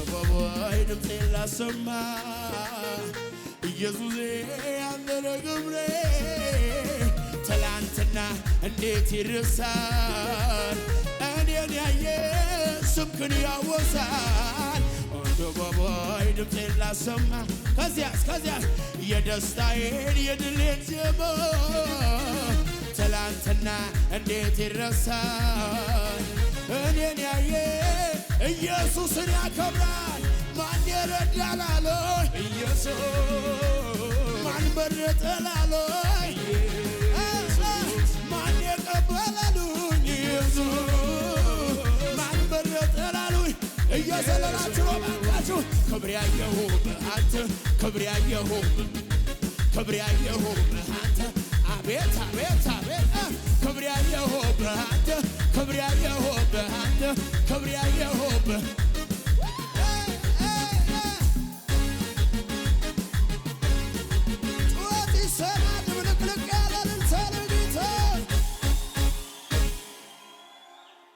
አደባባይ ድምፄን ላሰማ ኢየሱሴ አንተነ ክብሬ ትላንትና እንዴት ይረሳል እኔን ያየ ስምክን ያወሳል አደባባይ ድምፄን ላሰማ ከዚያስ የደስታዬን የድሌን ዜማ ትላንትና እንዴት ይረሳል እኔን ያየ ኢየሱስን ያከብራል ማን ይረዳላል ኢየሱስ ማን መረጠላል ኢየሱስ ማን የቀበላሉኝ ኢየሱስ ማን መረጠላሉኝ እየዘለላችሁ ባካችሁ ክብር ያየሁብህ አንተ ክብር ያየሁብህ አንተ አቤት አቤት አቤት ክብር ያየሁብህ አንተ ክብር ያየሁብህ አንተ ክብር ያየሁብህ